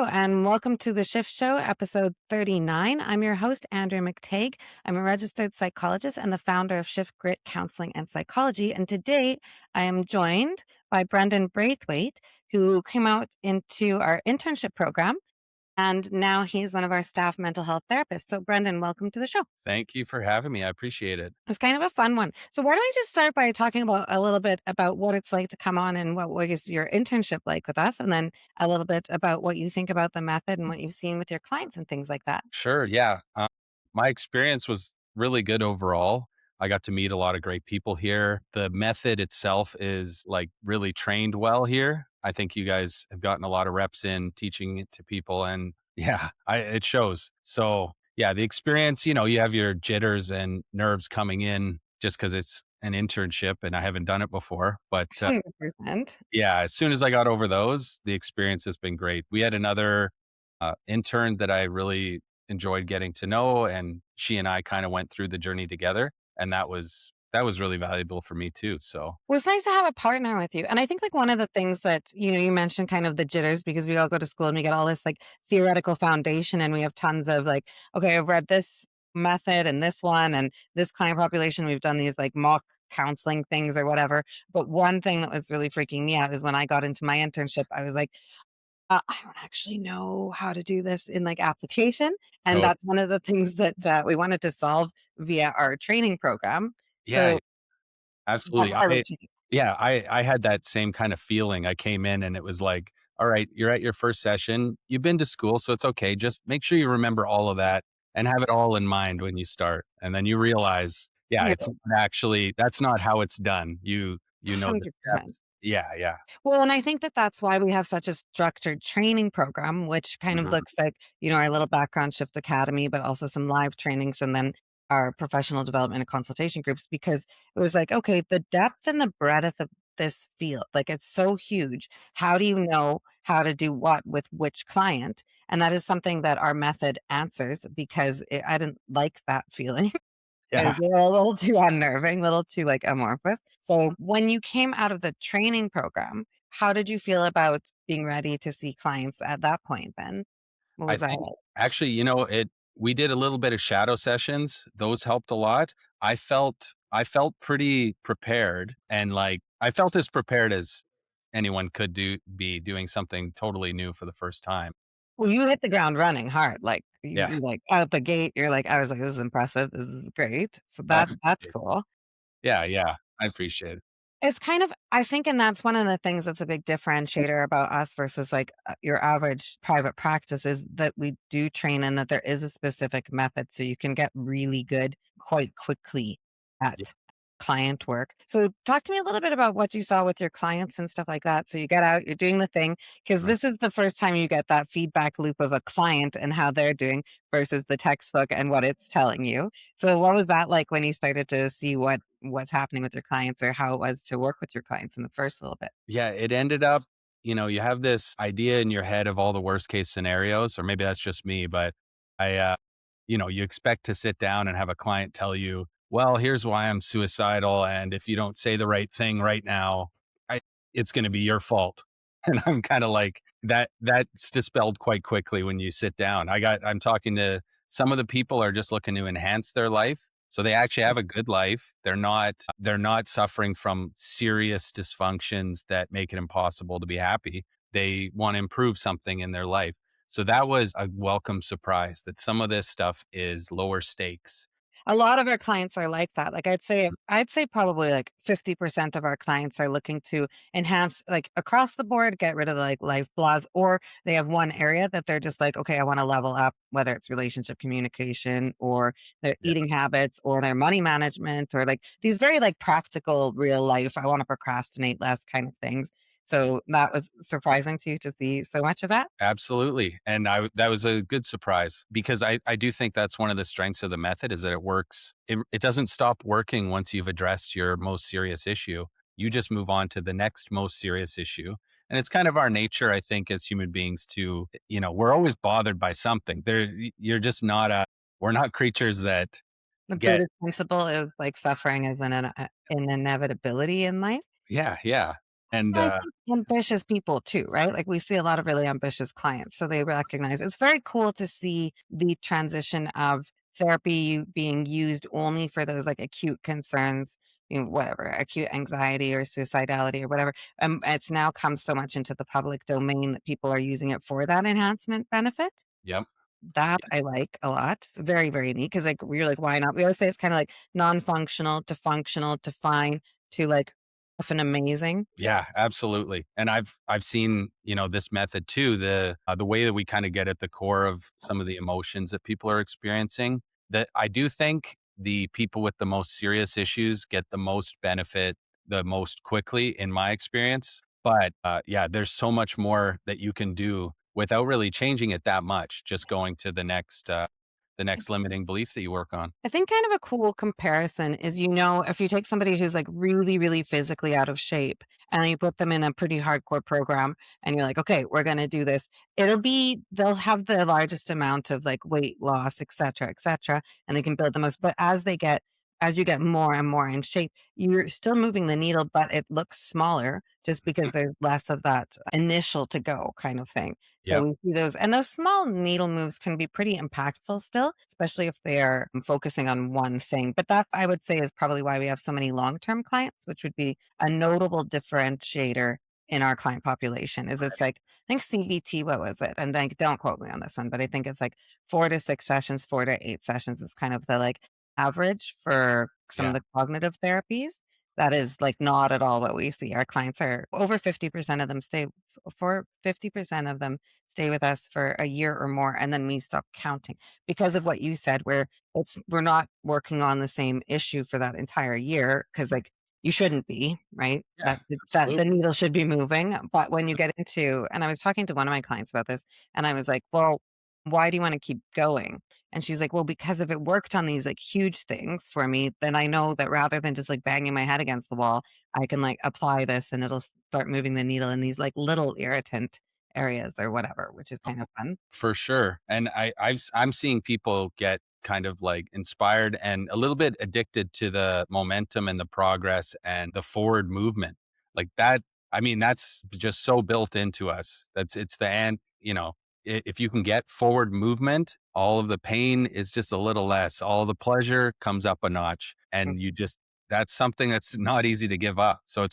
Hello, and welcome to the Shift Show, episode 39. I'm your host, Andrea McTague. I'm a registered psychologist and the founder of ShiftGrit Counseling and Psychology. And today I am joined by Brendon Braithwaite, who came out into our internship program. And now he's one of our staff mental health therapists. So, Brendon, welcome to the show. Thank you for having me. I appreciate it. It's kind of a fun one. So why don't we just start by talking about a little bit about what it's like to come on and what was your internship like with us, and then a little bit about what you think about the method and what you've seen with your clients and things like that. Sure. Yeah. My experience was really good overall. I got to meet a lot of great people here. The method itself is like really trained well here. I think you guys have gotten a lot of reps in teaching it to people, and yeah, it shows. So yeah, the experience, you have your jitters and nerves coming in just because it's an internship and I haven't done it before. But 100%. yeah, as soon as I got over those, the experience has been great. We had another intern that I really enjoyed getting to know, and she and I kind of went through the journey together, and that was really valuable for me too. So Well, it's nice to have a partner with you. And I think like one of the things that, you mentioned kind of the jitters because we all go to school and we get all this like theoretical foundation and we have tons of like, okay, I've read this method and this one and this client population. We've done these like mock counseling things or whatever. But one thing that was really freaking me out is when I got into my internship, I was like, I don't actually know how to do this in like application. And to- that's one of the things that we wanted to solve via our training program. yeah, So that's absolutely. why we're I had that same kind of feeling. I came in and it was like, all right, you're at your first session. You've been to school, so it's okay. Just make sure you remember all of that and have it all in mind when you start. And then you realize, yeah, Yeah, it's not actually that's not how it's done. You know the 100%. steps. Yeah, yeah. Well, and I think that that's why we have such a structured training program, which kind of Mhm. looks like, our little background shift academy, but also some live trainings and then our professional development and consultation groups, because it was like, okay, the depth and the breadth of this field, like it's so huge. How do you know how to do what with which client? And that is something that our method answers because I didn't like that feeling. Yeah. They're a little too unnerving, a little too, like, amorphous. So, when you came out of the training program, how did you feel about being ready to see clients at that point then? What I was that think like? actually, we did a little bit of shadow sessions. Those helped a lot. I felt pretty prepared and like I felt as prepared as anyone could be doing something totally new for the first time. Well, you hit the ground running hard, like, Yeah. like, out the gate, you're like I was like, "This is impressive, this is great." So I that's appreciate it. cool. Yeah, yeah. I appreciate it. It's kind of I think and that's one of the things that's a big differentiator about us versus, like, your average private practice is that we do train and that there is a specific method, so you can get really good quite quickly Yeah. at client work. So talk to me a little bit about what you saw with your clients and stuff like that. So you get out, you're doing the thing, because Mhm. this is the first time you get that feedback loop of a client and how they're doing versus the textbook and what it's telling you. So what was that like when you started to see what's happening with your clients or how it was to work with your clients in the first little bit? Yeah, it ended up, you have this idea in your head of all the worst case scenarios, or maybe that's just me, but you expect to sit down and have a client tell you, well, here's why I'm suicidal. And if you don't say the right thing right now, I, it's going to be your fault. And I'm kind of like that's dispelled quite quickly when you sit down. I'm talking to some of the people are just looking to enhance their life. So they actually have a good life. They're not suffering from serious dysfunctions that make it impossible to be happy. They want to improve something in their life. So that was a welcome surprise that some of this stuff is lower stakes. A lot of our clients are like that. Like I'd say probably like 50% of our clients are looking to enhance like across the board, get rid of the like life blahs, or they have one area that they're just like, okay, I want to level up, whether it's relationship communication or their Yeah. eating habits or their money management or like these very like practical real life, I want to procrastinate less kind of things. So that was surprising to you to see so much of that. Absolutely. And that was a good surprise because I do think that's one of the strengths of the method is that it works. It doesn't stop working once you've addressed your most serious issue. You just move on to the next most serious issue. And it's kind of our nature, I think, as human beings to, we're always bothered by something. You're just not we're not creatures that The get, Buddhist principle is like suffering is an inevitability in life. yeah, yeah. And, I think ambitious people too, right? Like we see a lot of really ambitious clients, so they recognize it's very cool to see the transition of therapy being used only for those like acute concerns, whatever, acute anxiety or suicidality or whatever. It's now come so much into the public domain that people are using it for that enhancement benefit. yep. That I like a lot. It's very, very neat because like we're like, why not? We always say it's kind of like non-functional to functional to fine to like often amazing. Yeah, absolutely. And I've seen, this method too, the way that we kind of get at the core of some of the emotions that people are experiencing, that I do think the people with the most serious issues get the most benefit the most quickly in my experience. But yeah, there's so much more that you can do without really changing it that much, just going to the next limiting belief that you work on. I think kind of a cool comparison is, if you take somebody who's like really, really physically out of shape and you put them in a pretty hardcore program and you're like, okay, we're going to do this, they'll have the largest amount of like weight loss, et cetera, and they can build the most. But as you get more and more in shape, you're still moving the needle, but it looks smaller just because there's less of that initial to go kind of thing. So Yep. we see those, and those small needle moves can be pretty impactful still, especially if they are focusing on one thing. But that I would say is probably why we have so many long-term clients, which would be a notable differentiator in our client population. Is it's like I think CBT, what was it? And like, don't quote me on this one, but I think it's like 4 to 6 sessions, 4 to 8 sessions is kind of the like average for some of Yeah. the cognitive therapies. That is like not at all what we see. Our clients are over 50% of them stay for 50% of them stay with us for a year or more, and then we stop counting because of what you said, where we're not working on the same issue for that entire year because like you shouldn't be, right? Yeah. That the Absolutely. needle should be moving. But when you get into, and I was talking to one of my clients about this, and I was like, well, why do you want to keep going? And she's like, well, because if it worked on these like huge things for me, then I know that rather than just like banging my head against the wall, I can like apply this and it'll start moving the needle in these like little irritant areas or whatever, which is kind of fun. For sure. And I'm seeing people get kind of like inspired and a little bit addicted to the momentum and the progress and the forward movement. Like that, I mean, that's just so built into us. It's the and, if you can get forward movement, all of the pain is just a little less. All the pleasure comes up a notch. And that's something that's not easy to give up. So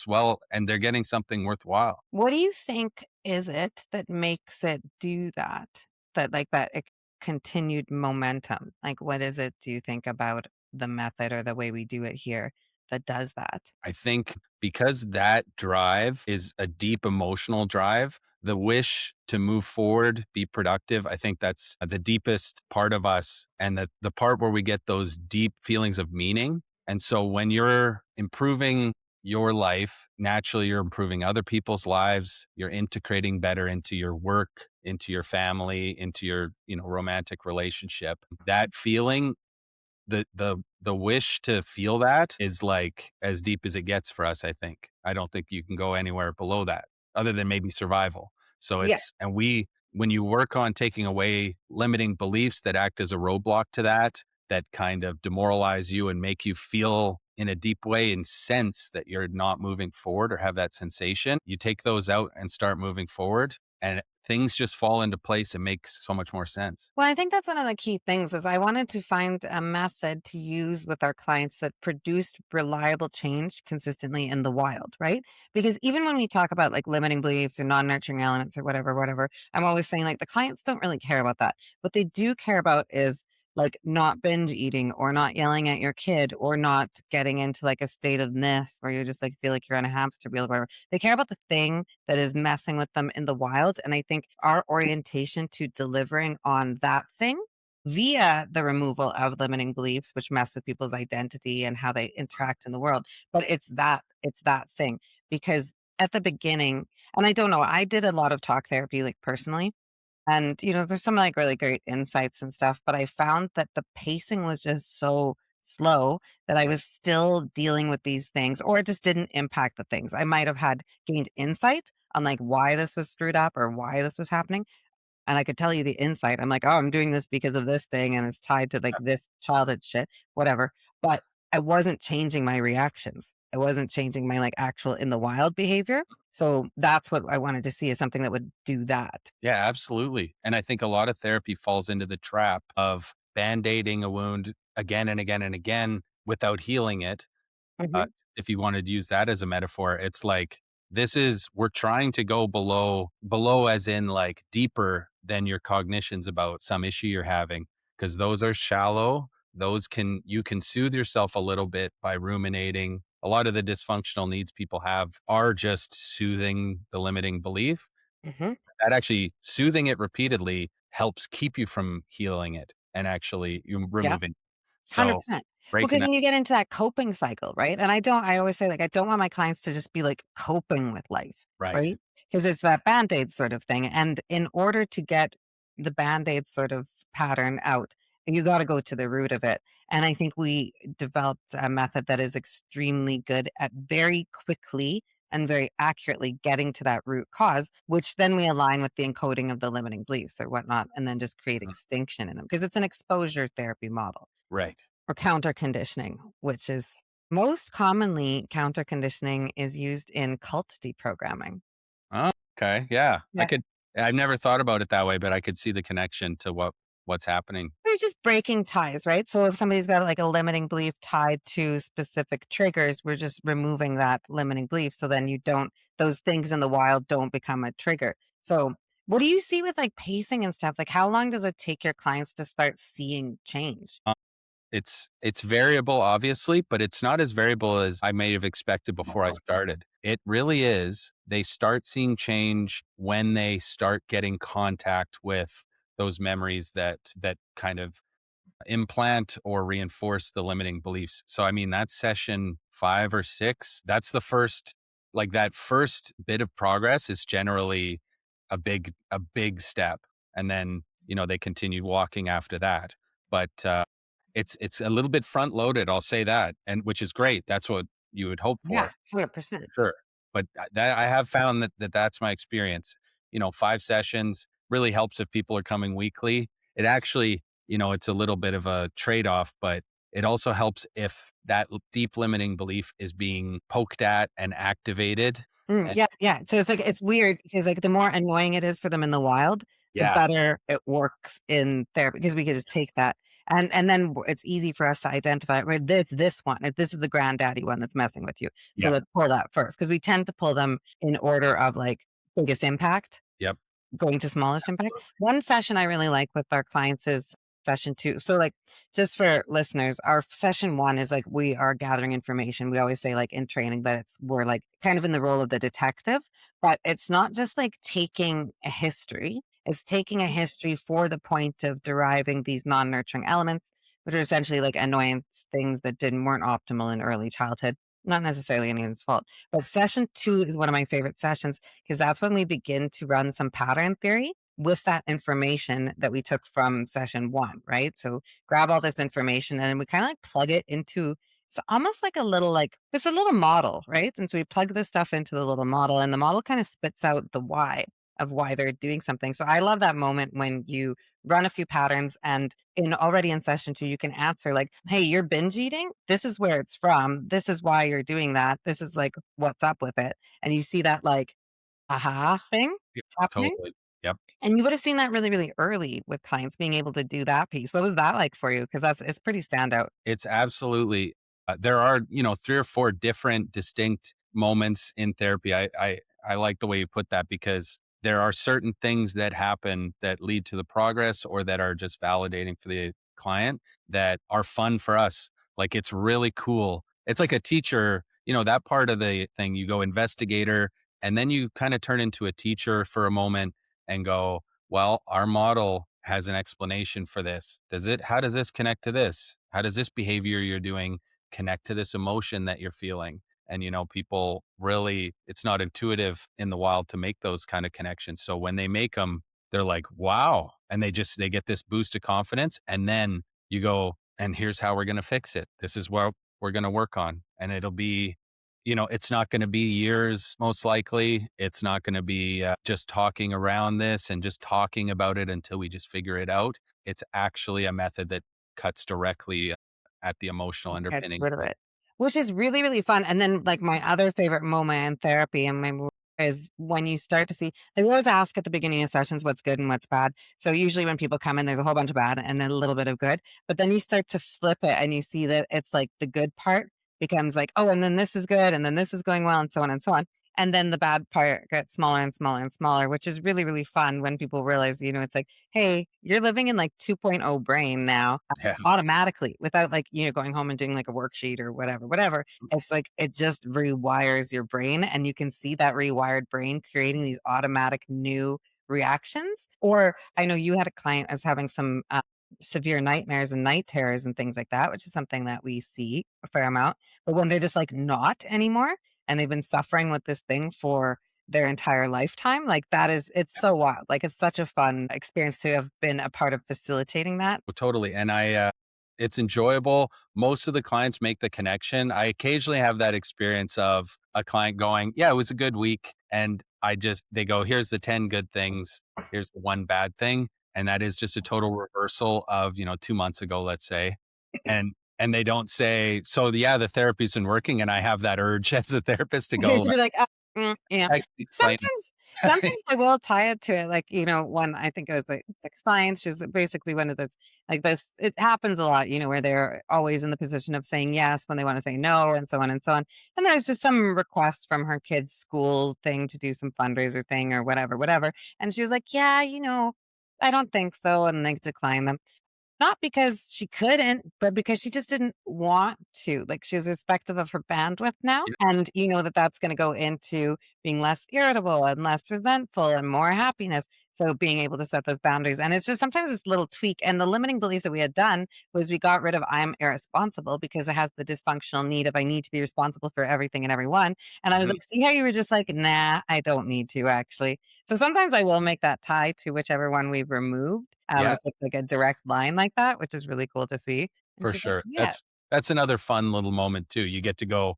and they're getting something worthwhile. What do you think is it that makes it do that? That like that continued momentum? Like what is it do you think about the method or the way we do it here that does that? I think because that drive is a deep emotional drive, the wish to move forward, be productive, I think that's the deepest part of us and the part where we get those deep feelings of meaning. And so when you're improving your life, naturally you're improving other people's lives, you're integrating better into your work, into your family, into your, romantic relationship. That feeling the wish to feel that is like as deep as it gets for us, I think. I don't think you can go anywhere below that other than maybe survival. So Yeah. when you work on taking away limiting beliefs that act as a roadblock to that, that kind of demoralize you and make you feel in a deep way and sense that you're not moving forward or have that sensation, you take those out and start moving forward and things just fall into place and makes so much more sense. Well, I think that's one of the key things is I wanted to find a method to use with our clients that produced reliable change consistently in the wild, right? Because even when we talk about like limiting beliefs or non-nurturing elements or whatever, I'm always saying like the clients don't really care about that. What they do care about is like not binge eating or not yelling at your kid or not getting into like a state of mess where you just like feel like you're on a hamster wheel or whatever. They care about the thing that is messing with them in the wild. And I think our orientation to delivering on that thing via the removal of limiting beliefs, which mess with people's identity and how they interact in the world. But it's that thing because at the beginning, and I don't know, I did a lot of talk therapy, like personally, and, there's some like really great insights and stuff, but I found that the pacing was just so slow that I was still dealing with these things, or it just didn't impact the things. I might have had gained insight on like why this was screwed up or why this was happening. And I could tell you the insight. I'm like, oh, I'm doing this because of this thing and it's tied to like this childhood shit, whatever. But I wasn't changing my reactions. I wasn't changing my like actual in the wild behavior. So that's what I wanted to see is something that would do that. Yeah, absolutely. And I think a lot of therapy falls into the trap of band-aiding a wound again and again and again without healing it. Uh, Mhm, if you wanted to use that as a metaphor, it's like we're trying to go below as in like deeper than your cognitions about some issue you're having, because those are shallow. Those can you can soothe yourself a little bit by ruminating. A lot of the dysfunctional needs people have are just soothing the limiting belief. mhm. That actually soothing it repeatedly helps keep you from healing it and actually you Yeah. removing. So 100%. Well, breaking because that. then you get into that coping cycle, right? And I always say, like, I don't want my clients to just be, like, coping with life, Right. right? Because it's that Band-Aid sort of thing, and in order to get the Band-Aid sort of pattern out, you gotta go to the root of it, and I think we developed a method that is extremely good at very quickly and very accurately getting to that root cause, which then we align with the encoding of the limiting beliefs or whatnot, and then just create Mhm. extinction in them because it's an exposure therapy model. Right. Or counter conditioning, which is most commonly counter conditioning is used in cult deprogramming. Oh, okay. Yeah. Yeah. I've never thought about it that way, but I could see the connection to what's happening. They're just breaking ties, right? So if somebody's got like a limiting belief tied to specific triggers, we're just removing that limiting belief. So then you don't, those things in the wild don't become a trigger. So what do you see with like pacing and stuff? Like how long does it take your clients to start seeing change? It's variable, obviously, but it's not as variable as I may have expected before I started. It really is. They start seeing change when they start getting contact with those memories that kind of implant or reinforce the limiting beliefs. So, I mean, that's session 5 or 6. That's the first like, that first bit of progress is generally a big step, and then, they continue walking after that. But, it's a little bit front loaded, I'll say that, and which is great. That's what you would hope Yeah, for. For 100%. sure. But that I have found that's my experience. 5 sessions really helps if people are coming weekly. It actually, it's a little bit of a trade-off, but it also helps if that deep limiting belief is being poked at and activated. Mm, And yeah, yeah. So it's like it's weird because like the more annoying it is for them in the wild, the yeah, better it works in therapy because we could just take that and then it's easy for us to identify right this one. This is the granddaddy one that's messing with you. So yeah, let's pull that first because we tend to pull them in order of like biggest impact yep, going to smallest impact. absolutely. One session I really like with our clients is session 2. So, like, just for listeners, our session 1 is like we are gathering information. We always say, like, in training that we're like kind of in the role of the detective, but it's not just like taking a history, it's taking a history for the point of deriving these non nurturing elements, which are essentially like annoyance things that weren't optimal in early childhood. Not necessarily anyone's fault. But session 2 is one of my favorite sessions because that's when we begin to run some pattern theory with that information that we took from session 1, right? So grab all this information and then we kind of like plug it into it's almost like a little like it's a little model, right? And so we plug this stuff into the little model and the model kind of spits out the why of why they're doing something. So I love that moment when you run a few patterns and in already in session 2 you can answer like, "Hey, you're binge eating. This is where it's from. This is why you're doing that. This is like what's up with it." And you see that like aha thing Yep, happening. totally. Yep. And you would have seen that really, really early with clients being able to do that piece. What was that like for you? Because it's pretty standout. It's absolutely there are, 3 or 4 different distinct moments in therapy. I like the way you put that because there are certain things that happen that lead to the progress or that are just validating for the client that are fun for us. Like, it's really cool. It's like a teacher, that part of the thing, you go investigator, and then you kinda turn into a teacher for a moment and go, well, our model has an explanation for this. How does this connect to this? How does this behavior you're doing connect to this emotion that you're feeling? And, people really, it's not intuitive in the wild to make those kind of connections. So when they make them, they're like, wow. And they get this boost of confidence. And then you go, and here's how we're going to fix it. This is what we're going to work on. And it'll be, it's not going to be years, most likely. It's not going to be just talking around this and just talking about it until we just figure it out. It's actually a method that cuts directly. at the emotional Get underpinning. rid of it, which is really, really fun. And then, like, my other favorite moment in therapy and is when you start to see, they always ask at the beginning of sessions what's good and what's bad. So usually when people come in, there's a whole bunch of bad and then a little bit of good. But then you start to flip it and you see that it's like the good part becomes like, oh, and then this is good, and then this is going well, and so on and so on. And then the bad part gets smaller and smaller and smaller, which is really, really fun when people realize, it's like, hey, you're living in like 2.0 brain now Yeah, automatically without like, going home and doing like a worksheet or whatever. It's like it just rewires your brain and you can see that rewired brain creating these automatic new reactions. Or I know you had a client as having some severe nightmares and night terrors and things like that, which is something that we see a fair amount. But when they're just like not anymore and they've been suffering with this thing for their entire lifetime, like it's so wild. Like it's such a fun experience to have been a part of facilitating that. well, totally. And it's enjoyable. Most of the clients make the connection. I occasionally have that experience of a client going, "Yeah, it was a good week," and they go, "Here's the 10 good things. Here's the one bad thing," and that is just a total reversal of 2 months ago, let's say, and they don't say, "So yeah, the therapy's been working," and I have that urge as a therapist to To go, be like, yeah. "I can explain." Sometimes I will tie it to it, like, when I think it was like the client, she's basically one of those like this it happens a lot, where they're always in the position of saying yes when they wanna say no and so on and so on. And there's just some request from her kid's school thing to do some fundraiser thing or whatever, whatever. And she was like, "Yeah, I don't think so," and they decline them. Not because she couldn't, but because she just didn't want to. Like, she's respective of her bandwidth now, Yeah, and you know that that's gonna go into being less irritable and less resentful and more happiness. So being able to set those boundaries, and it's just sometimes this little tweak, and the limiting beliefs that we had done was we got rid of "I'm irresponsible" because it has the dysfunctional need of "I need to be responsible for everything and everyone," and I was mhm, like, "See how you were just like, 'Nah, I don't need to actually.'" So sometimes I will make that tie to whichever one we've removed, yeah. if it's like a direct line like that, which is really cool to see. And For she's like, sure. "Yeah." That's another fun little moment too. You get to go,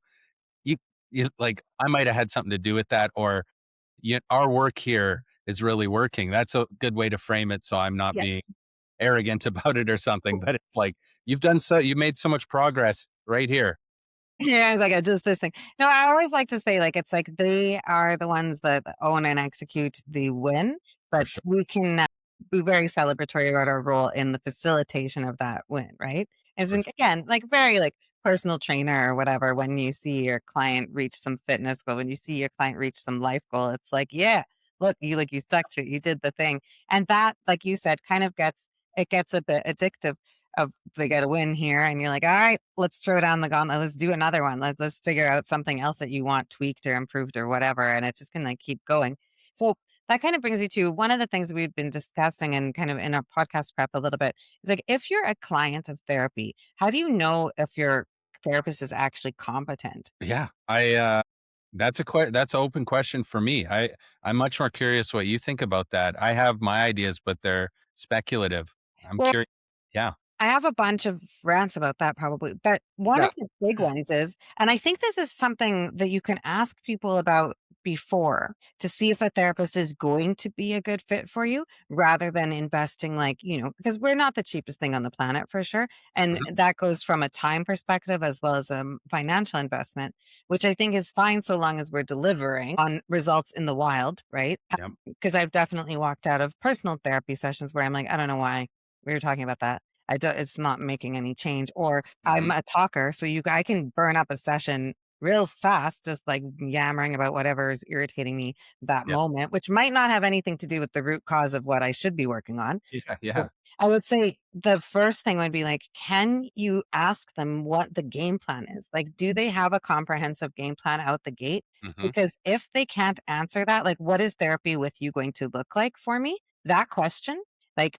you like, I might have had something to do with that, or our work here is really working. That's a good way to frame it, so I'm not Yeah. being arrogant about it or something, but it's like, you made so much progress right here. Yeah, I was like, "I just this thing." No, I always like to say, like, it's like they are the ones that own and execute the win, For but sure, we can be very celebratory about our role in the facilitation of that win, right? As for in, sure. again, like very like personal trainer or whatever, when you see your client reach some fitness goal, when you see your client reach some life goal, it's like, yeah, look, you stuck to it, you did the thing. And that, like you said, kind of gets a bit addictive of they get a win here and you're like, all right, let's throw down the gauntlet. Let's do another one. Let's figure out something else that you want tweaked or improved or whatever. And it just can like keep going. So that kind of brings you to one of the things we've been discussing and kind of in our podcast prep a little bit is like, if you're a client of therapy, how do you know if your therapist is actually competent? Yeah, that's an open question for me. I'm much more curious what you think about that. I have my ideas, but they're speculative. I'm Well, curious. Yeah, I have a bunch of rants about that probably, but one yeah, of the big ones is, and I think this is something that you can ask people about before to see if a therapist is going to be a good fit for you rather than investing like, because we're not the cheapest thing on the planet for sure. And mhm, that goes from a time perspective as well as a financial investment, which I think is fine so long as we're delivering on results in the wild, right? yep, Because I've definitely walked out of personal therapy sessions where I'm like, I don't know why we were talking about that. It's not making any change. Or I'm mhm, a talker, so I can burn up a session real fast, just like yammering about whatever is irritating me that yep, moment, which might not have anything to do with the root cause of what I should be working on. yeah, So yeah, I would say the first thing would be like, can you ask them what the game plan is? Like, do they have a comprehensive game plan out the gate? mhm, Because if they can't answer that, like, what is therapy with you going to look like for me? That question, like,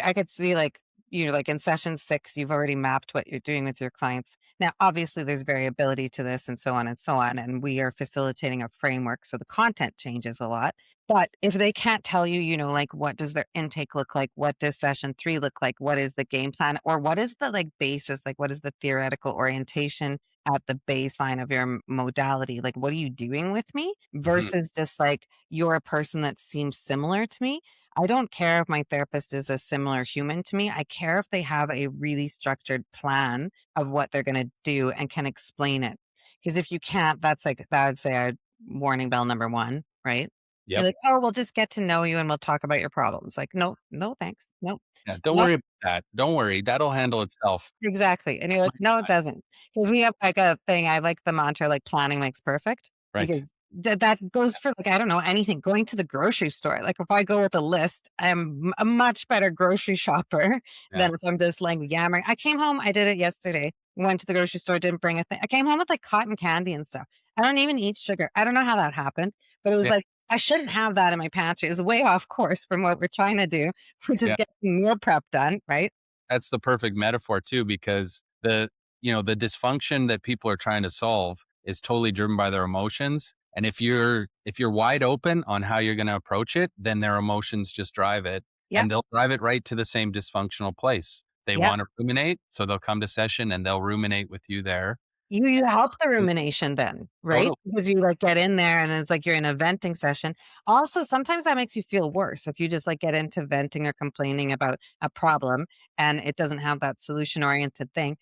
I could see like, like in session 6, you've already mapped what you're doing with your clients. Now, obviously, there's variability to this and so on and so on. And we are facilitating a framework. So the content changes a lot. But if they can't tell you, like what does their intake look like? What does session 3 look like? What is the game plan? Or what is the like basis? Like what is the theoretical orientation at the baseline of your modality? Like what are you doing with me mhm, versus just like you're a person that seems similar to me? I don't care if my therapist is a similar human to me. I care if they have a really structured plan of what they're going to do and can explain it. Because if you can't, that's like, that would say a warning bell number one, right? You're Yep. like, oh, we'll just get to know you and we'll talk about your problems. Like, no, no, thanks. No, Yeah, don't no. worry about that. Don't worry, that'll handle itself. Exactly, and you're like, "No, it doesn't, because we have, like, a thing, I like the mantra, like, "Planning makes perfect," Right. because that goes for, like, I don't know, anything, going to the grocery store, like, if I go with a list, I'm a much better grocery shopper Yeah. than if I'm just, like, yammering. I came home, I did it yesterday, went to the grocery store, didn't bring a thing. I came home with, like, cotton candy and stuff. I don't even eat sugar. I don't know how that happened, but it was Yeah. like, I shouldn't have that in my pantry. It's way off course from what we're trying to do, which is Yeah. get meal prep done, right? That's the perfect metaphor too, because the dysfunction that people are trying to solve is totally driven by their emotions. And if you're wide open on how you're going to approach it, then their emotions just drive it, Yep, and they'll drive it right to the same dysfunctional place. They yep. want to ruminate, so they'll come to session and they'll ruminate with you there. You help the rumination then, right? Totally. Because you, like, get in there and it's like you're in a venting session. Also, sometimes that makes you feel worse if you just, like, get into venting or complaining about a problem and it doesn't have that solution-oriented thing.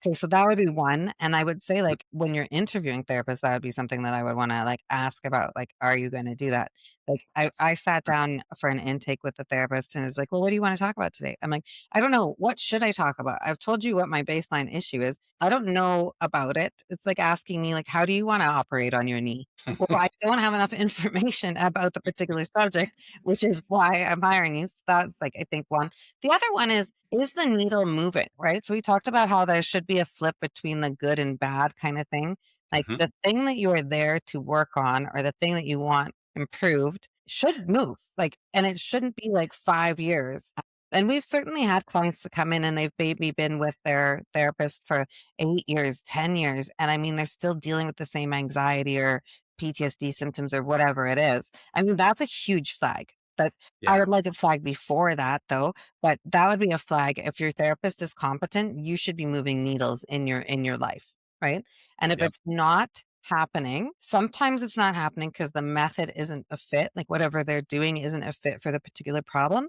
Okay, so that would be one, and I would say, like, when you're interviewing therapists, that would be something that I would wanna, like, ask about, like, "Are you gonna do that?" Like, I sat down for an intake with the therapist and it's like, "Well, what do you wanna talk about today?" I'm like, "I don't know. What should I talk about? I've told you what my baseline issue is. I don't know about it." It's like asking me, like, "How do you wanna operate on your knee?" Well, I don't have enough information about the particular subject, which is why I'm hiring you. So that's, like, I think one. The other one is the needle moving, right? So we talked about how there should be a flip between the good and bad kinda thing. Like, Mhm. the thing that you are there to work on or the thing that you want improved should move, like, and it shouldn't be, like, 5 years. And we've certainly had clients that come in and they've maybe been with their therapist for 8 years, 10 years, and I mean, they're still dealing with the same anxiety or PTSD symptoms or whatever it is. I mean, that's a huge flag. That I Yeah. would like a flag before that though, but that would be a flag. If your therapist is competent, you should be moving needles in your life, right? And if Yep. it's not happening, sometimes it's not happening because the method isn't a fit, like whatever they're doing isn't a fit for the particular problem.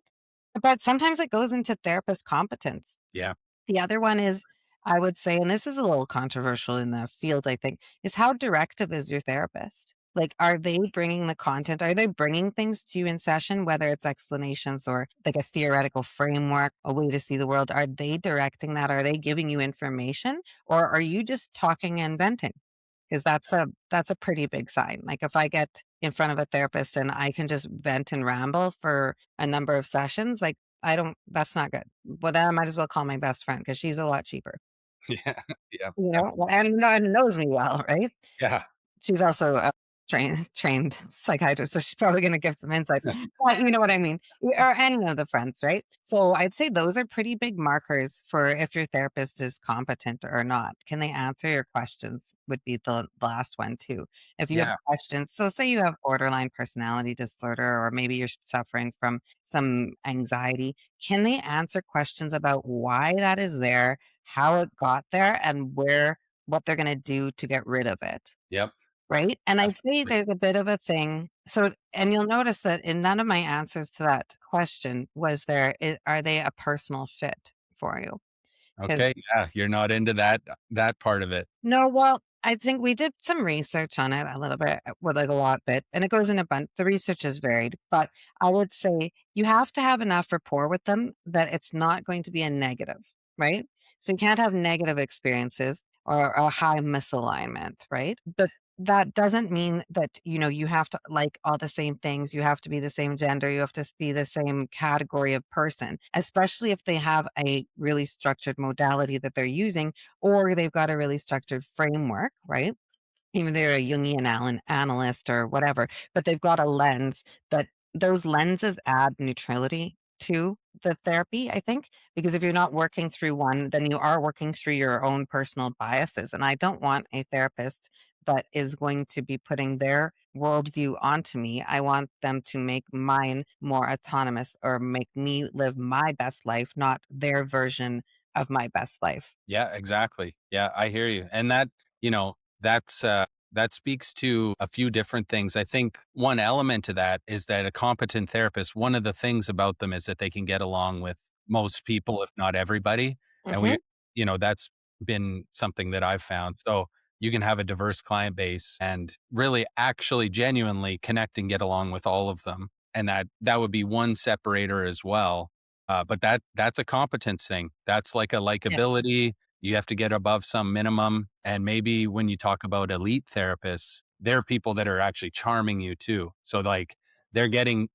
But sometimes it goes into therapist competence. Yeah. The other one is, I would say, and this is a little controversial in the field, I think, is how directive is your therapist? Like, are they bringing the content? Are they bringing things to you in session, whether it's explanations or like a theoretical framework, a way to see the world? Are they directing that? Are they giving you information? Or are you just talking and venting? 'Cause that's a pretty big sign. Like, if I get in front of a therapist and I can just vent and ramble for a number of sessions, like, I don't that's not good. Well, then I might as well call my best friend because she's a lot cheaper, Yeah. Yeah. you Yep. know? Well, and knows me well, right? Yeah. She's also a trained psychiatrist, so she's probably gonna give some insights, but you know what I mean? Or any of the friends, right? So I'd say those are pretty big markers for if your therapist is competent or not. Can they answer your questions would be the last one too. If you have Yeah. questions, so say you have borderline personality disorder, or maybe you're suffering from some anxiety, can they answer questions about why that is there, how it got there, and what they're gonna do to get rid of it? Yep. Right? And I'd say Absolutely. there's a bit of a thing. So, and you'll notice that in none of my answers to that question was are they a personal fit for you? 'Cause Okay. Yeah. You're not into that part of it. no, well, I think we did some research on it a little bit, well, like a lot bit, and it goes in a bunch. The research is varied, but I would say you have to have enough rapport with them that it's not going to be a negative, right? So you can't have negative experiences or a high misalignment, right? But that doesn't mean that, you have to like all the same things. You have to be the same gender. You have to be the same category of person, especially if they have a really structured modality that they're using or they've got a really structured framework, right? Even they're a Jungian analyst or whatever, but they've got a lens that those lenses add neutrality to the therapy, I think, because if you're not working through one, then you are working through your own personal biases. And I don't want a therapist that is going to be putting their worldview onto me. I want them to make mine more autonomous or make me live my best life, not their version of my best life. Yeah, exactly. Yeah, I hear you. And that's that speaks to a few different things. I think one element to that is that a competent therapist, one of the things about them is that they can get along with most people, if not everybody. And Mhm. that's been something that I've found. So you can have a diverse client base and really actually genuinely connect and get along with all of them. And that would be one separator as well. But that's a competence thing. That's like a Yes. likability. You have to get above some minimum. And maybe when you talk about elite therapists, they're people that are actually charming you too. So like they're getting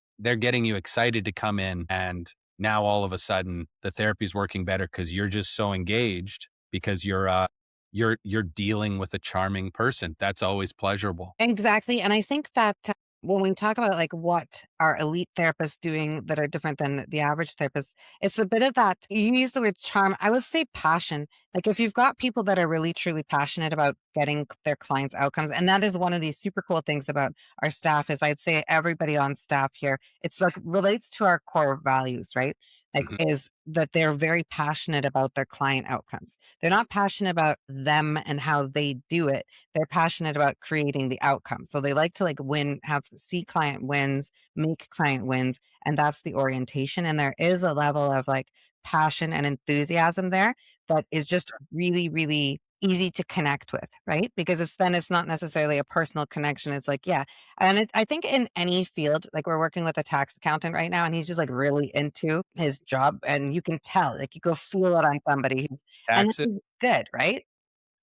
you excited to come in, and now all of a sudden the therapy's working better because you're just so engaged because you're dealing with a charming person. That's always pleasurable. Exactly, and I think that, when we talk about, like, what are elite therapists doing that are different than the average therapist, it's a bit of that you use the word charm, I would say passion. Like, if you've got people that are really truly passionate about getting their clients' outcomes, and that is one of these super cool things about our staff is I'd say everybody on staff here, it's, like, relates to our core values, right? Like, Mhm. is that they're very passionate about their client outcomes. They're not passionate about them and how they do it, they're passionate about creating the outcome. So they like to like win, have see client wins, make client wins, and that's the orientation. And there is a level of like passion and enthusiasm there that is just really, really easy to connect with, right? Because it's not necessarily a personal connection. It's like, yeah. And I think in any field, like we're working with a tax accountant right now, and he's just like really into his job. And you can tell, like you go feel it on somebody who's, and Taxes. this is good, right?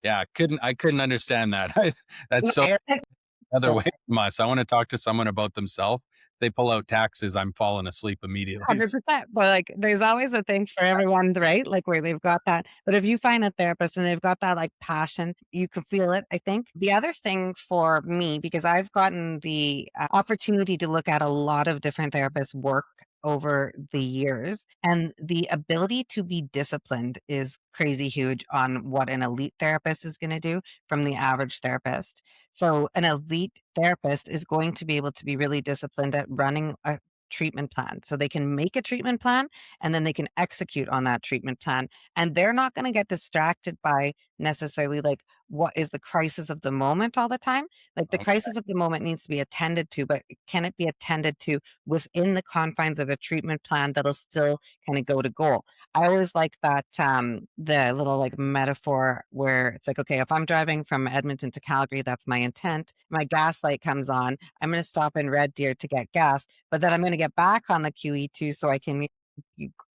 Yeah, I couldn't understand that. That's so other So way from us. I wanna talk to someone about themselves. They pull out taxes, I'm falling asleep immediately. 100%. But, like, there's always a thing for everyone, right? Like, where they've got that but if you find a therapist and they've got that, like, passion, you can feel it, I think. The other thing for me, because I've gotten the, opportunity to look at a lot of different therapists work over the years, and the ability to be disciplined is crazy huge on what an elite therapist is gonna do from the average therapist. So, an elite therapist is going to be able to be really disciplined at running a treatment plan. So they can make a treatment plan and then they can execute on that treatment plan. And they're not going to get distracted by necessarily like what is the crisis of the moment all the time. Like the Okay, crisis of the moment needs to be attended to, but can it be attended to within the confines of a treatment plan that'll still kind of go to goal? I always like that the little like metaphor where it's like, okay, if I'm driving from Edmonton to Calgary, that's my intent. My gas light comes on. I'm going to stop in Red Deer to get gas, but then I'm gonna get back on the QE2 so I can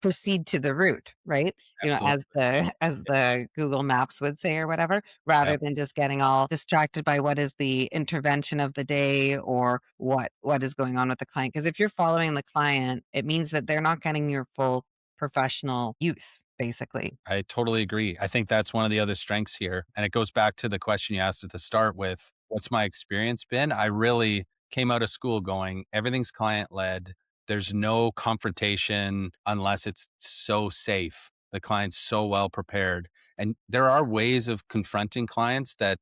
proceed to the route, right? You know, absolutely. as the Google Maps would say or whatever, rather Yep, than just getting all distracted by what is the intervention of the day or what is going on with the client. Because if you're following the client, it means that they're not getting your full professional use, basically. I totally agree. I think that's one of the other strengths here, and it goes back to the question you asked at the start with, "What's my experience been?" I really came out of school going, "Everything's client-led. There's no confrontation unless it's so safe. The client's so well prepared." And there are ways of confronting clients that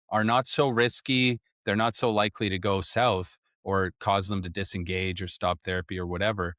are not so risky, they're not so likely to go south or cause them to disengage or stop therapy or whatever.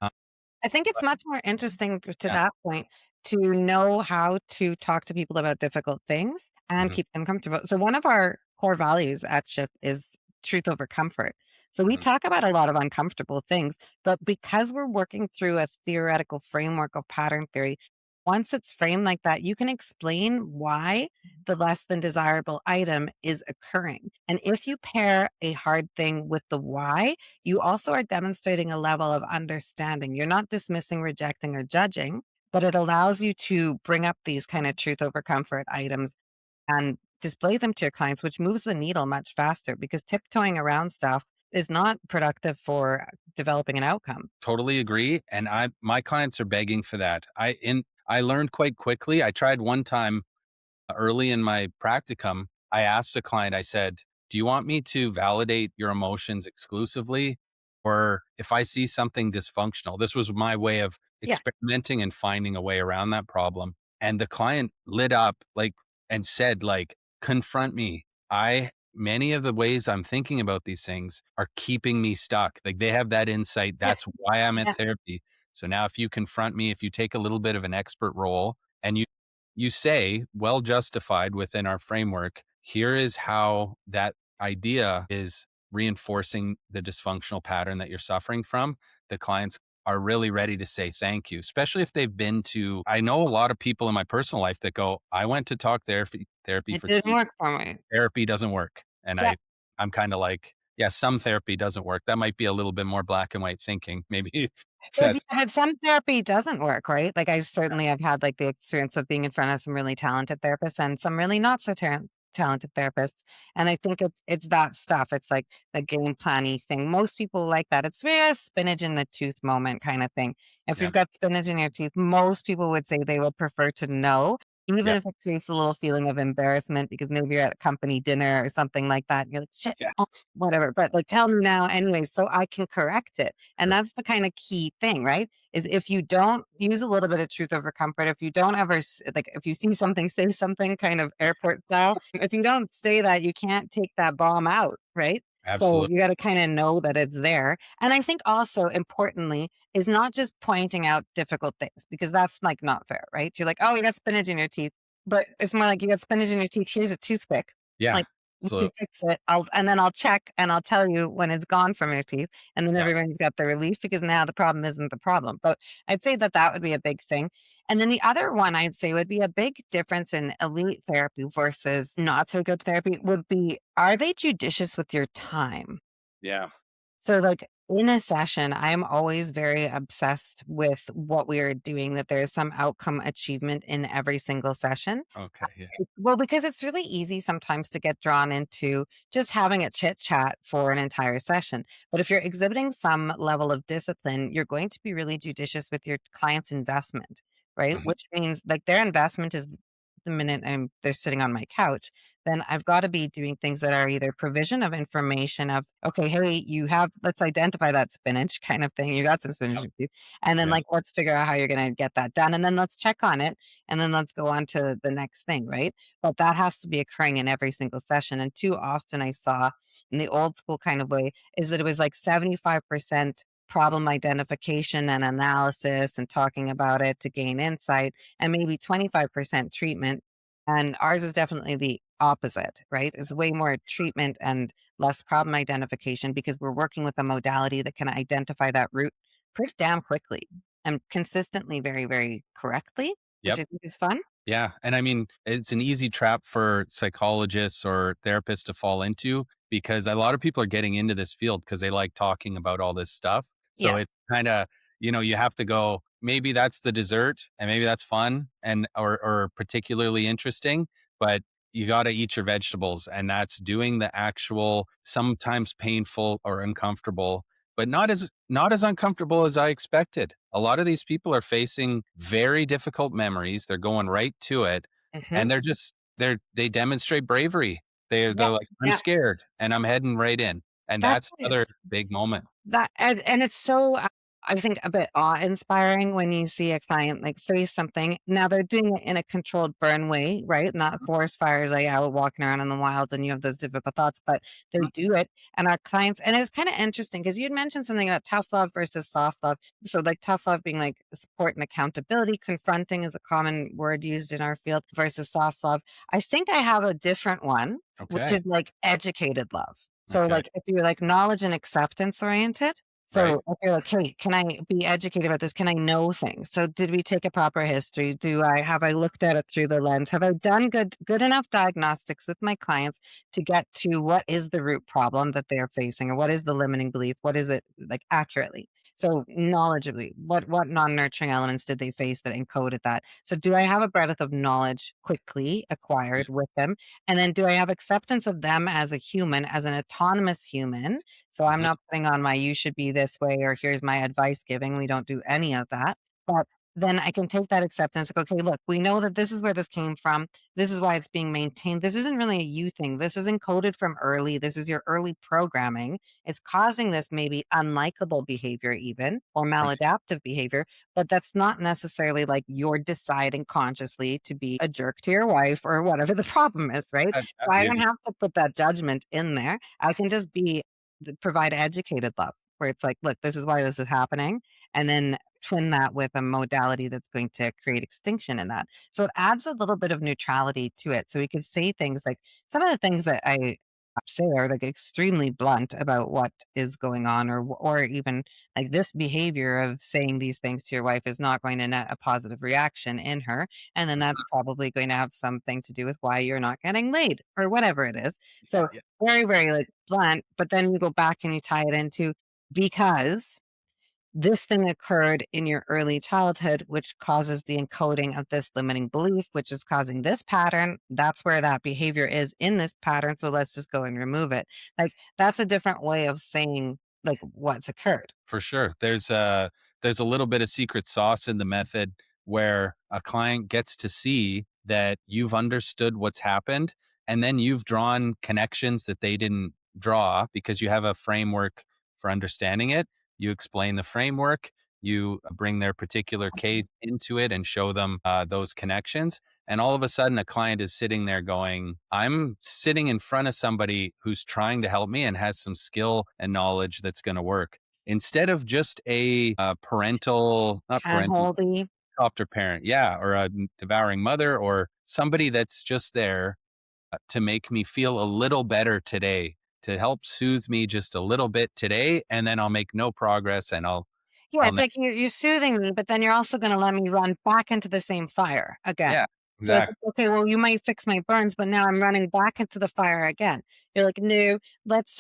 I think it's But much more interesting to yeah. that point to know how to talk to people about difficult things and Mhm, keep them comfortable. So one of our core values at Shift is truth over comfort. So we mhm. talk about a lot of uncomfortable things, but because we're working through a theoretical framework of pattern theory, once it's framed like that, you can explain why the less than desirable item is occurring. And if you pair a hard thing with the why, you also are demonstrating a level of understanding. You're not dismissing, rejecting, or judging, but it allows you to bring up these kind of truth over comfort items and display them to your clients, which moves the needle much faster because tiptoeing around stuff is not productive for developing an outcome. Totally agree, and my clients are begging for that. I learned quite quickly. I tried one time early in my practicum. I asked a client, I said, "Do you want me to validate your emotions exclusively? Or if I see something dysfunctional?" This was my way of Yeah. experimenting and finding a way around that problem. And the client lit up like and said, like, confront me. Many of the ways I'm thinking about these things are keeping me stuck. Like they have that insight. Yeah. That's why I'm in Yeah. therapy. So now if you confront me, if you take a little bit of an expert role and you say, well justified within our framework, here is how that idea is reinforcing the dysfunctional pattern that you're suffering from. The clients are really ready to say thank you, especially if they've been to, I know a lot of people in my personal life that go, I went to talk therapy It for didn't 2 years. work for me. Therapy doesn't work. And Yeah. I'm kind of like, yeah, some therapy doesn't work. That might be a little bit more black and white thinking. Maybe Because, that's yeah, some therapy doesn't work, right? Like, I certainly have had, like, the experience of being in front of some really talented therapists and some really not so talented therapists, and I think it's that stuff. It's like the game plan-y thing. Most people like that. It's very a spinach in the tooth moment kinda thing. If yeah, you've got spinach in your teeth, most people would say they would prefer to know, even yeah, if it creates a little feeling of embarrassment because maybe you're at a company dinner or something like that, and you're like, "Shit, yeah, oh, whatever, but, like, tell me now anyway so I can correct it." And sure, that's the kinda key thing, right? Is if you don't use a little bit of truth over comfort, if you don't ever like, if you see something, say something kind of airport style. If you don't say that, you can't take that bomb out, right? So absolutely. you gotta kinda know that it's there. And I think also importantly is not just pointing out difficult things because that's, like, not fair, right? You're like, "Oh, you got spinach in your teeth," but it's more like, "You got spinach in your teeth, here's a toothpick." Yeah. Like, "We can So, fix it. I'll check and I'll tell you when it's gone from your teeth," and then yeah. everyone's got the relief because now the problem isn't the problem. But I'd say that that would be a big thing. And then the other one I'd say would be a big difference in elite therapy versus not so good therapy would be, are they judicious with your time? Yeah. So, like, in a session, I'm always very obsessed with what we are doing, that there is some outcome achievement in every single session. Okay. Yeah. Well, because it's really easy sometimes to get drawn into just having a chit chat for an entire session. But if you're exhibiting some level of discipline, you're going to be really judicious with your client's investment, right? Mhm. Which means like their investment is the minute they're sitting on my couch, then I've got to be doing things that are either provision of information of, okay, hey, you have, let's identify that spinach kind of thing. You got some spinach in Yep. your teeth. And then Yeah. like, let's figure out how you're going to get that done. And then let's check on it and then let's go on to the next thing, right? But that has to be occurring in every single session. And too often I saw in the old school kind of way is that it was like 75% problem identification and analysis and talking about it to gain insight, and maybe 25% treatment. And ours is definitely the opposite, right? It's way more treatment and less problem identification because we're working with a modality that can identify that root pretty damn quickly and consistently very, very correctly, which Yep. I think is fun. Yeah, and I mean, it's an easy trap for psychologists or therapists to fall into because a lot of people are getting into this field because they like talking about all this stuff. So Yes. it's kinda, you have to go, maybe that's the dessert and maybe that's fun and or particularly interesting, but you gotta eat your vegetables, and that's doing the actual, sometimes painful or uncomfortable, but not as uncomfortable as I expected. A lot of these people are facing very difficult memories. They're going right to it, Mhm. and they demonstrate bravery. They're Yeah, like, "I'm yeah, scared, and I'm heading right in." And that's that's it. another big moment. That and it's so, I think a bit awe-inspiring when you see a client, like, face something. Now they're doing it in a controlled burn way, right? Not forest fires, like, out walking around in the wild and you have those difficult thoughts, but they Mhm. do it, and our clients and it's kinda interesting because 'cause you'd mentioned something about tough love versus soft love. So, like, tough love being, like, support and accountability, confronting is a common word used in our field versus soft love. I think I have a different one, which Okay. is, like, educated love. So, Okay. like, if you're, like, knowledge and acceptance oriented, Right. so if you're like, "Hey, can I be educated about this? Can I know things? So did we take a proper history? Do I have I looked at it through the lens? Have I done good enough diagnostics with my clients to get to what is the root problem that they're facing, or what is the limiting belief? What is it, like, accurately?" So knowledgeably, what non-nurturing elements did they face that encoded that? So do I have a breadth of knowledge quickly Yeah. acquired with them? And then do I have acceptance of them as a human, as an autonomous human? So I'm Mhm. not putting on my "you should be this way" or "here's my advice giving." We don't do any of that. But then I can take that acceptance, like, "Okay, look, we know that this is where this came from. This is why it's being maintained. This isn't really a you thing. This is encoded from early. This is your early programming. It's causing this maybe unlikable behavior even or Right. maladaptive behavior, but that's not necessarily like you're deciding consciously to be a jerk to your wife or whatever the problem is, right? So I Yeah. don't have to put that judgment in there. I can just provide educated love where it's like, look, this is why this is happening. and then twin that with a modality that's going to create extinction in that. So it adds a little bit of neutrality to it. So we could say things like some of the things that I say are like extremely blunt about what is going on, or even like this behavior of saying these things to your wife is not going to net a positive reaction in her, and then that's probably going to have something to do with why you're not getting laid or whatever it is. Yeah, So yeah. very, very like blunt, but then you go back and you tie it into because this thing occurred in your early childhood, which causes the encoding of this limiting belief, which is causing this pattern. That's where that behavior is in this pattern. So let's just go and remove it. Like that's a different way of saying like what's occurred. For sure. There's a little bit of secret sauce in the method where a client gets to see that you've understood what's happened, and then you've drawn connections that they didn't draw because you have a framework for understanding it. You explain the framework, you bring their particular case into it and show them those connections. And all of a sudden, a client is sitting there going, I'm sitting in front of somebody who's trying to help me and has some skill and knowledge that's going to work instead of just a not parental, Handholdy. helicopter parent, yeah, or a devouring mother, or somebody that's just there to make me feel a little better today, to help soothe me just a little bit today, and then I'll make no progress, and Yeah, I'll it's never, like you're soothing me, but then you're also gonna let me run back into the same fire again. yeah, So it's exactly, like, "Okay, well, you might fix my burns, but now I'm running back into the fire again." You're like, "No, let's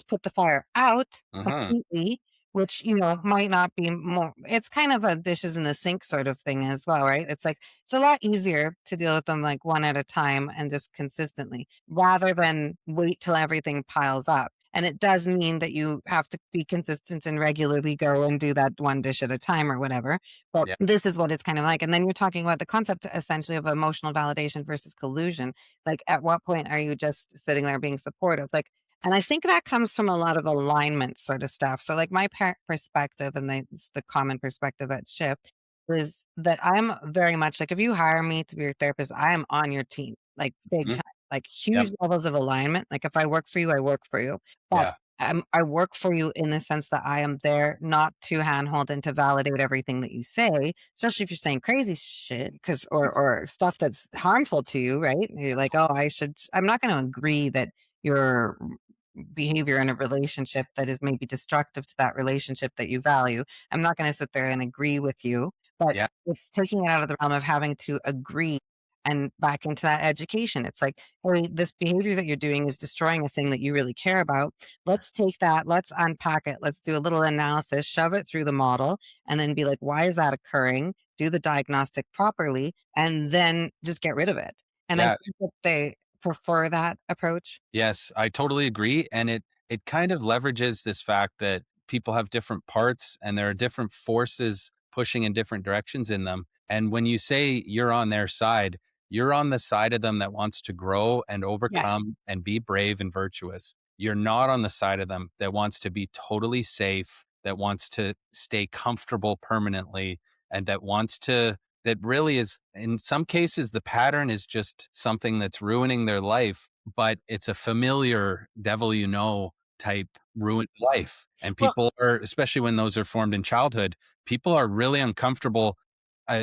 put the fire out uh-huh, completely," which, might not be more it's kind of a dishes in the sink sort of thing as well, right? It's like it's a lot easier to deal with them, like, one at a time and just consistently, rather than wait till everything piles up. And it does mean that you have to be consistent and regularly go and do that one dish at a time or whatever. But yeah, this is what it's kind of like. And then you're talking about the concept essentially of emotional validation versus collusion. Like, at what point are you just sitting there being supportive? Like, and I think that comes from a lot of alignment sort of stuff. So, like, my perspective, and it's the common perspective at Shift, is that I'm very much like, if you hire me to be your therapist, I am on your team, like, big mhm, time, like, yep, huge levels of alignment. Like, if I work for you, I work for you. But yeah, I work for you in the sense that I am there not to handhold and to validate everything that you say, especially if you're saying crazy shit, because or stuff that's harmful to you, right? You're like, oh, I'm not going to agree that your behavior in a relationship that is maybe destructive to that relationship that you value. I'm not going to sit there and agree with you, but yeah, it's taking it out of the realm of having to agree and back into that education. It's like, hey, this behavior that you're doing is destroying a thing that you really care about. Let's take that, let's unpack it, let's do a little analysis, shove it through the model, and then be like, why is that occurring? Do the diagnostic properly, and then just get rid of it. And I yeah. think that they prefer that approach. Yes, I totally agree, and it kind of leverages this fact that people have different parts and there are different forces pushing in different directions in them. And when you say you're on their side, you're on the side of them that wants to grow and Yes. overcome and be brave and virtuous. You're not on the side of them that wants to be totally safe, that wants to stay comfortable permanently, and that really is, in some cases, the pattern is just something that's ruining their life, but it's a familiar devil you know type ruined life. And Well, people are, especially when those are formed in childhood, people are really uncomfortable.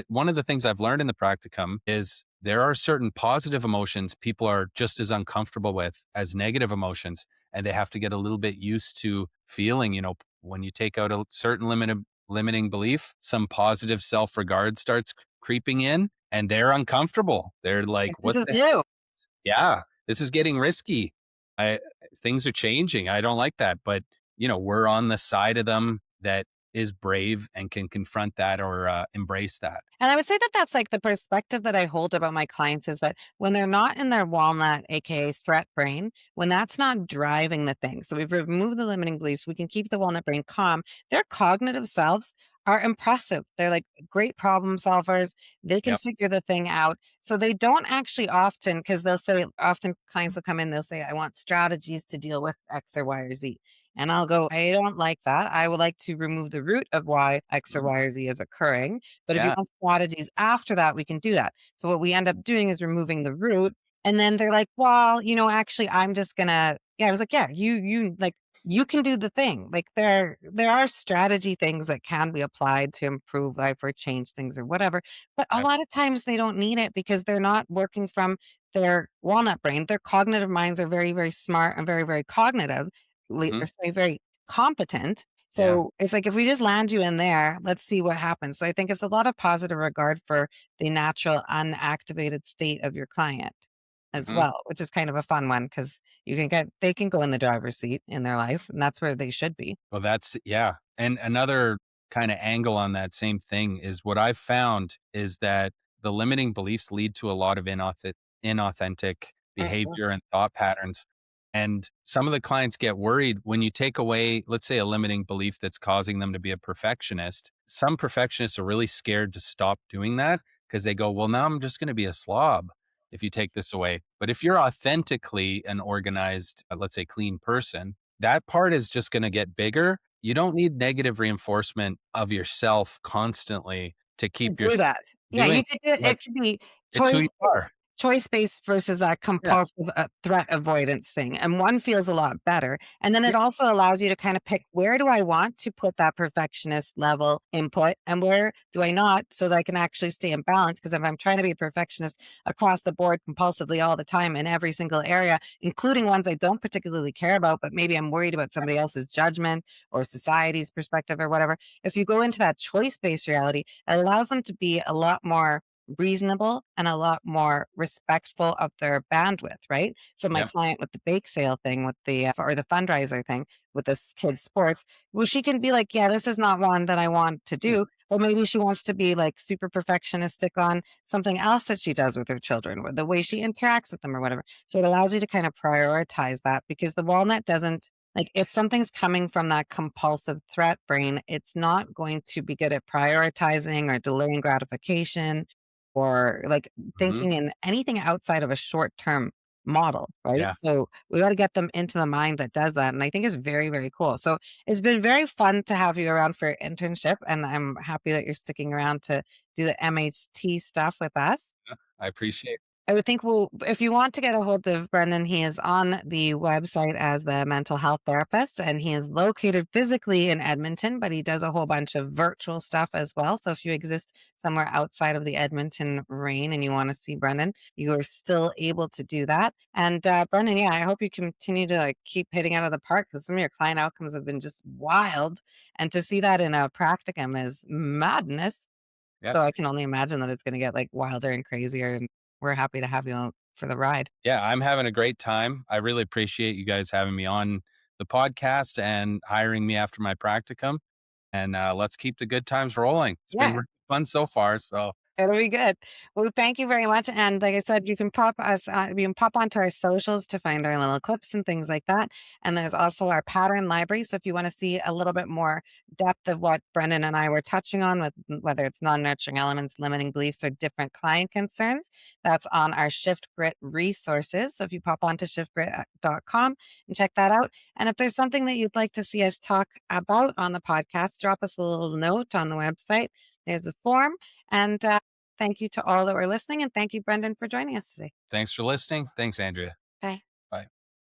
One of the things I've learned in the practicum is there are certain positive emotions people are just as uncomfortable with as negative emotions. And they have to get a little bit used to feeling, when you take out a certain limiting belief, some positive self regard starts creeping in and they're uncomfortable. They're like, this what is the new. yeah, this is getting risky. I Things are changing. I don't like that, but we're on the side of them that is brave and can confront that or embrace that. And I would say that that's like the perspective that I hold about my clients is that when they're not in their walnut, aka threat brain, when that's not driving the thing, so we've removed the limiting beliefs, we can keep the walnut brain calm. Their cognitive selves are impressive. They're like great problem solvers. They can Yep. figure the thing out. So they don't actually often, because they'll say, often clients will come in, they'll say, I want strategies to deal with X or Y or Z. And I'll go, I don't like that. I would like to remove the root of why X or Y or Z is occurring, but if you Yeah. want strategies after that, we can do that. So what we end up doing is removing the root. And then they're like, well, actually, I'm just gonna, yeah, I was like, yeah, you like you can do the thing. Like there are strategy things that can be applied to improve life or change things or whatever. But a Yeah. lot of times they don't need it because they're not working from their walnut brain. Their cognitive minds are very, very smart and very, very cognitive, or Mhm. say very competent. Yeah. So it's like if we just land you in there, let's see what happens. So I think it's a lot of positive regard for the natural unactivated state of your client as Mhm. well, which is kind of a fun one because they can go in the driver's seat in their life, and that's where they should be. Well, that's yeah. And another kind of angle on that same thing is what I've found is that the limiting beliefs lead to a lot of inauthentic Mhm. behavior and thought patterns. And some of the clients get worried when you take away, let's say, a limiting belief that's causing them to be a perfectionist. Some perfectionists are really scared to stop doing that because they go, well, now I'm just going to be a slob if you take this away. But if you're authentically an organized, let's say, clean person, that part is just gonna get bigger. You don't need negative reinforcement of yourself constantly to To keep your do that. Yeah, doing you could do it. like, It could be it's who you are. choice-based versus that Yeah, compulsive, threat avoidance thing, and one feels a lot better, and then it yeah, also allows you to kinda pick, where do I want to put that perfectionist level input, and where do I not, so that I can actually stay in balance? Because if I'm trying to be a perfectionist across the board compulsively all the time in every single area, including ones I don't particularly care about, but maybe I'm worried about somebody else's judgment or society's perspective or whatever, if you go into that choice-based reality, it allows them to be a lot more reasonable and a lot more respectful of their bandwidth, right? So my yeah, client with the bake sale thing with the or the fundraiser thing with this kid's sports, well, she can be like, yeah, this is not one that I want to yeah, do. Or maybe she wants to be like super perfectionistic on something else that she does with her children, or the way she interacts with them or whatever. So it allows you to kind of prioritize that because the walnut doesn't, like, if something's coming from that compulsive threat brain, it's not going to be good at prioritizing or delaying gratification or like mhm, thinking in anything outside of a short term model, right? yeah, So we got to get them into the mind that does that. And I think it's very, very cool. So it's been very fun to have you around for internship. And I'm happy that you're sticking around to do the MHT stuff with us. yeah, I appreciate I would think, well, if you want to get a hold of Brendon, he is on the website as the mental health therapist, and he is located physically in Edmonton, but he does a whole bunch of virtual stuff as well. So if you exist somewhere outside of the Edmonton rain and you want to see Brendon, you are still able to do that. And Brendon, yeah, I hope you continue to like keep hitting out of the park because some of your client outcomes have been just wild, and to see that in a practicum is madness. yeah. So I can only imagine that it's gonna get, like, wilder and crazier, and we're happy to have you on for the ride. Yeah, I'm having a great time. I really appreciate you guys having me on the podcast and hiring me after my practicum, and, let's keep the good times rolling. It's been Yeah. really fun so far, so It'll be good. Well, thank you very much, and like I said, you can pop onto our socials to find our little clips and things like that, and there's also our pattern library, so if you wanna see a little bit more depth of what Brendan and I were touching on with whether it's non-nurturing elements, limiting beliefs, or different client concerns, that's on our ShiftGrit resources, so if you pop onto shiftgrit.com and check that out, and if there's something that you'd like to see us talk about on the podcast, drop us a little note on the website. There's a form, and, thank you to all that were listening, and thank you, Brendan, for joining us today. thanks for listening. Thanks, Andrea. Bye.